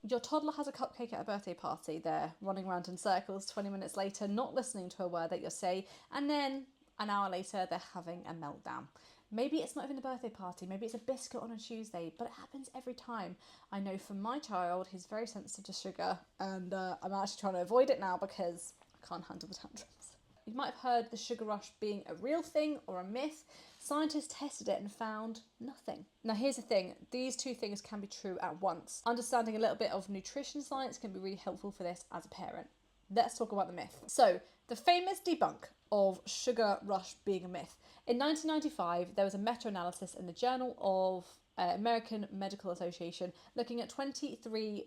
your toddler has a cupcake at a birthday party. They're running around in circles 20 minutes later, not listening to a word that you say, and then an hour later they're having a meltdown. Maybe it's not even a birthday party, maybe it's a biscuit on a Tuesday, but it happens every time. I know for my child, he's very sensitive to sugar, and I'm actually trying to avoid it now because I can't handle the tantrums. You might have heard the sugar rush being a real thing or a myth. Scientists tested it and found nothing. Now here's the thing, these two things can be true at once. Understanding a little bit of nutrition science can be really helpful for this as a parent. Let's talk about the myth. So, the famous debunk of sugar rush being a myth. In 1995, there was a meta-analysis in the Journal of American Medical Association looking at 23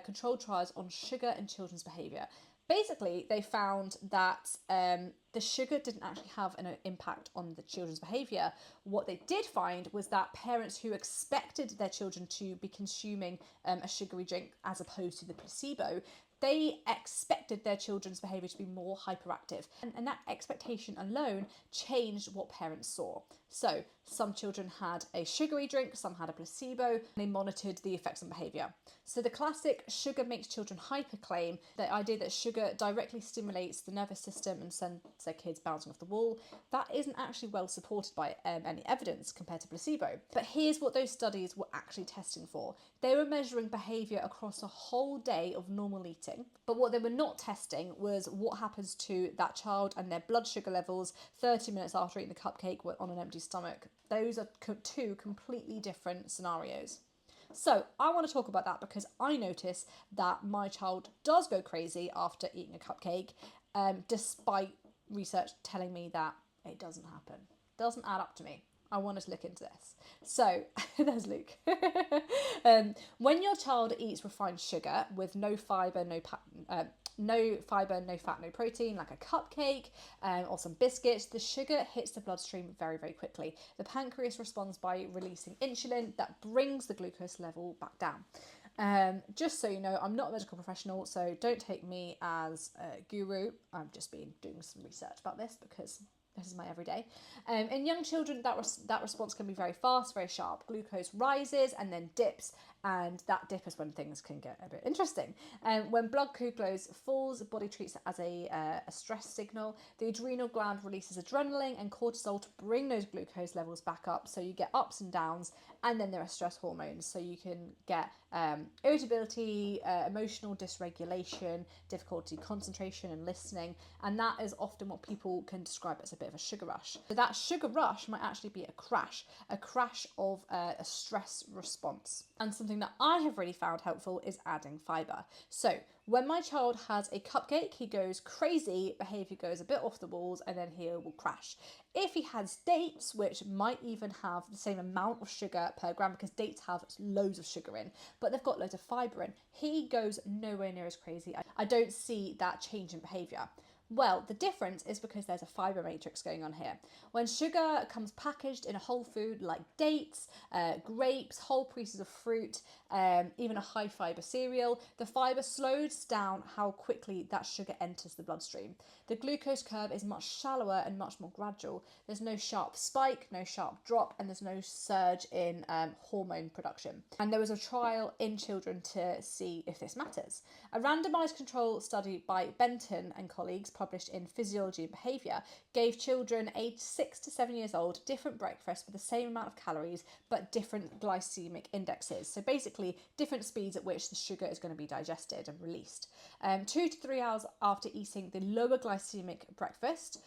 controlled trials on sugar and children's behaviour. Basically, they found that the sugar didn't actually have an impact on the children's behaviour. What they did find was that parents who expected their children to be consuming a sugary drink as opposed to the placebo, they expected their children's behaviour to be more hyperactive. And that expectation alone changed what parents saw. So some children had a sugary drink, some had a placebo, and they monitored the effects on behaviour. So the classic sugar makes children hyper claim, the idea that sugar directly stimulates the nervous system and sends their kids bouncing off the wall, that isn't actually well supported by any evidence compared to placebo. But here's what those studies were actually testing for. They were measuring behaviour across a whole day of normal eating, but what they were not testing was what happens to that child and their blood sugar levels 30 minutes after eating the cupcake on an empty stomach. Those are two completely different scenarios. So I want to talk about that because I notice that my child does go crazy after eating a cupcake, despite research telling me that it doesn't happen. Doesn't add up to me. I want to look into this. So, there's Luke. When your child eats refined sugar with no fibre, no fat, no protein, like a cupcake or some biscuits, the sugar hits the bloodstream very, very quickly. The pancreas responds by releasing insulin that brings the glucose level back down. Just so you know, I'm not a medical professional, so don't take me as a guru. I've just been doing some research about this because this is my everyday. In young children, that response can be very fast, very sharp. Glucose rises and then dips, and that dip is when things can get a bit interesting. When blood glucose falls, the body treats it as a stress signal. The adrenal gland releases adrenaline and cortisol to bring those glucose levels back up. So you get ups and downs, and then there are stress hormones. So you can get irritability, emotional dysregulation, difficulty concentration and listening, and that is often what people can describe as a bit of a sugar rush. So that sugar rush might actually be a crash of a stress response. And something that I have really found helpful is adding fibre. So when my child has a cupcake, he goes crazy, behaviour goes a bit off the walls, and then he will crash. If he has dates, which might even have the same amount of sugar per gram, because dates have loads of sugar in, but they've got loads of fibre in, he goes nowhere near as crazy. I don't see that change in behaviour. Well, the difference is because there's a fibre matrix going on here. When sugar comes packaged in a whole food like dates, grapes, whole pieces of fruit, even a high fibre cereal, the fibre slows down how quickly that sugar enters the bloodstream. The glucose curve is much shallower and much more gradual. There's no sharp spike, no sharp drop, and there's no surge in hormone production. And there was a trial in children to see if this matters. A randomised control study by Benton and colleagues published in Physiology and Behaviour gave children aged 6 to 7 years old different breakfasts with the same amount of calories but different glycaemic indexes. So basically different speeds at which the sugar is going to be digested and released. 2 to 3 hours after eating the lower glycaemic breakfast,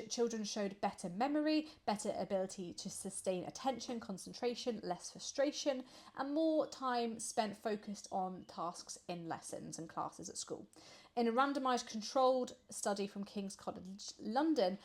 children showed better memory, better ability to sustain attention, concentration, less frustration, and more time spent focused on tasks in lessons and classes at school. In a randomised controlled study from King's College London,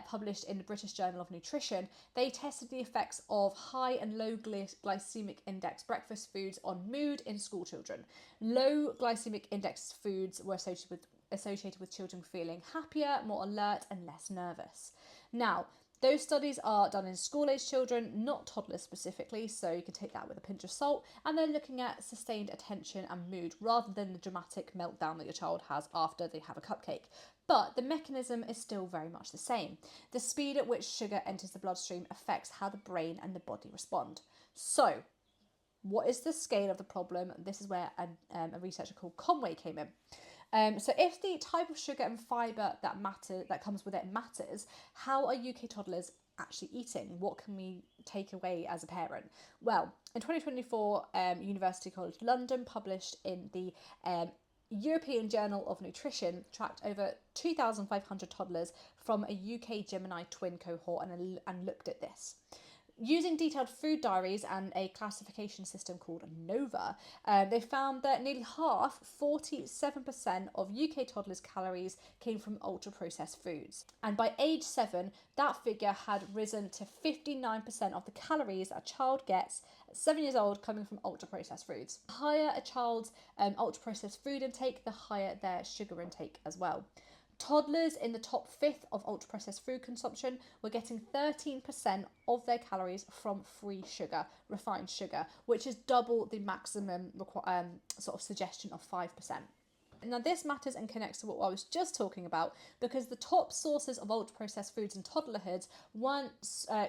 published in the British Journal of Nutrition, they tested the effects of high and low glycaemic index breakfast foods on mood in school children. Low glycaemic index foods were associated with children feeling happier, more alert and less nervous. Now, those studies are done in school-age children, not toddlers specifically, so you can take that with a pinch of salt, and they're looking at sustained attention and mood rather than the dramatic meltdown that your child has after they have a cupcake. But the mechanism is still very much the same. The speed at which sugar enters the bloodstream affects how the brain and the body respond. So, What is the scale of the problem? This is where a researcher called Conway came in. So if the type of sugar and fibre that comes with it matters, how are UK toddlers actually eating? What can we take away as a parent? Well, in 2024, University College London published in the European Journal of Nutrition tracked over 2,500 toddlers from a UK Gemini twin cohort and looked at this. Using detailed food diaries and a classification system called NOVA, they found that nearly half, 47% of UK toddlers' calories came from ultra-processed foods. And by age 7, that figure had risen to 59% of the calories a child gets at 7 years old coming from ultra-processed foods. The higher a child's ultra-processed food intake, the higher their sugar intake as well. Toddlers in the top fifth of ultra-processed food consumption were getting 13% of their calories from free sugar, refined sugar, which is double the maximum sort of suggestion of 5%. Now this matters and connects to what I was just talking about, because the top sources of ultra-processed foods in toddlerhood weren't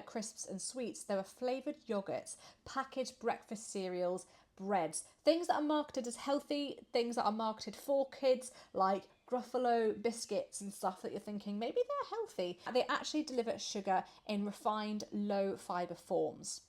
crisps and sweets, they were flavoured yogurts, packaged breakfast cereals, breads, things that are marketed as healthy, things that are marketed for kids, like Gruffalo biscuits and stuff that you're thinking maybe they're healthy. They actually deliver sugar in refined low fibre forms.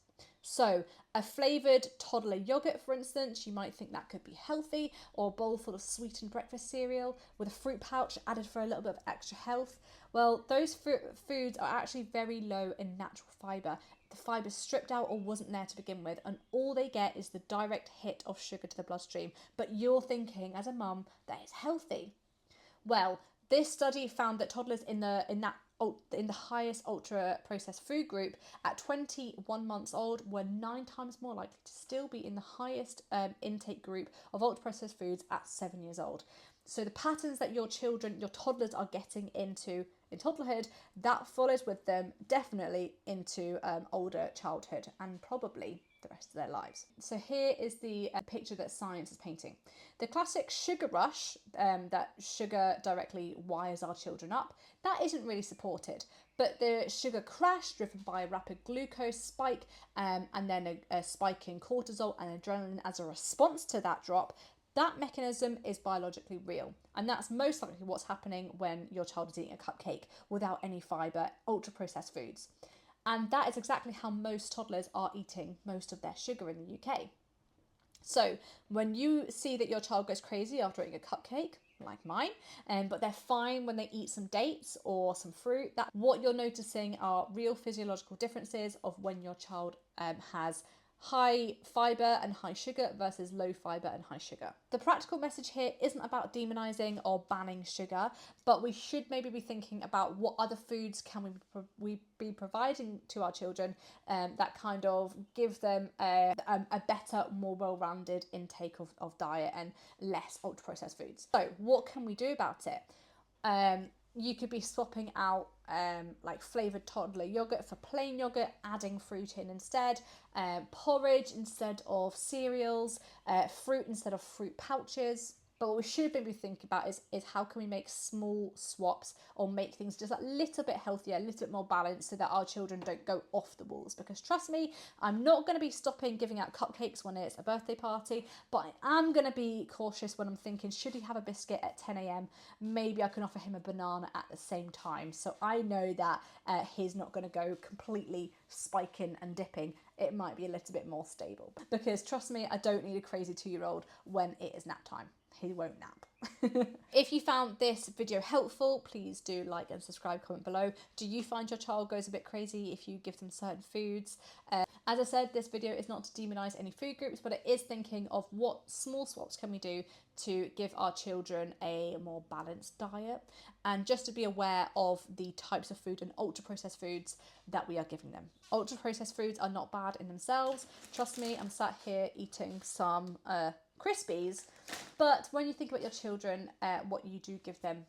So a flavoured toddler yogurt, for instance, you might think that could be healthy, or a bowl full of sweetened breakfast cereal with a fruit pouch added for a little bit of extra health. Well, those foods are actually very low in natural fibre. The fibre is stripped out or wasn't there to begin with, and all they get is the direct hit of sugar to the bloodstream. But you're thinking as a mum that is healthy. Well, this study found that toddlers in the highest ultra-processed food group at 21 months old were 9 times more likely to still be in the highest intake group of ultra-processed foods at 7 years old. So the patterns that your toddlers are getting into in toddlerhood, that follows with them definitely into older childhood and probably the rest of their lives. So here is the picture that science is painting. The classic sugar rush, that sugar directly wires our children up, that isn't really supported. But the sugar crash driven by a rapid glucose spike and then a spike in cortisol and adrenaline as a response to that drop, that mechanism is biologically real, and that's most likely what's happening when your child is eating a cupcake without any fibre, ultra-processed foods. And that is exactly how most toddlers are eating most of their sugar in the UK. So when you see that your child goes crazy after eating a cupcake, like mine, but they're fine when they eat some dates or some fruit, that what you're noticing are real physiological differences of when your child has high fibre and high sugar versus low fibre and high sugar. The practical message here isn't about demonising or banning sugar, but we should maybe be thinking about what other foods can we be providing to our children that kind of give them a better, more well-rounded intake of diet and less ultra-processed foods. So what can we do about it? You could be swapping out like flavoured toddler yogurt for plain yogurt, adding fruit in instead, porridge instead of cereals, fruit instead of fruit pouches. But what we should maybe think about is how can we make small swaps or make things just a little bit healthier, a little bit more balanced so that our children don't go off the walls. Because trust me, I'm not going to be stopping giving out cupcakes when it's a birthday party, but I am going to be cautious when I'm thinking, should he have a biscuit at 10 a.m? Maybe I can offer him a banana at the same time. So I know that he's not going to go completely spiking and dipping. It might be a little bit more stable. Because trust me, I don't need a crazy 2-year-old when it is nap time. He won't nap. If you found this video helpful, please do like and subscribe, comment below. Do you find your child goes a bit crazy if you give them certain foods? As I said, this video is not to demonise any food groups, but it is thinking of what small swaps can we do to give our children a more balanced diet, and just to be aware of the types of food and ultra-processed foods that we are giving them. Ultra-processed foods are not bad in themselves. Trust me, I'm sat here eating some Crispies, but when you think about your children, what you do give them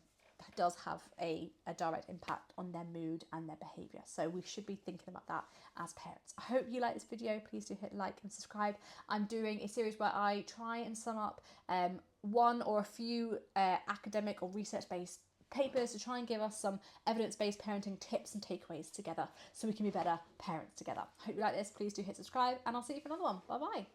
does have a direct impact on their mood and their behaviour. So we should be thinking about that as parents. I hope you like this video. Please do hit like and subscribe. I'm doing a series where I try and sum up one or a few academic or research-based papers to try and give us some evidence-based parenting tips and takeaways together so we can be better parents together. I hope you like this. Please do hit subscribe, and I'll see you for another one. Bye bye.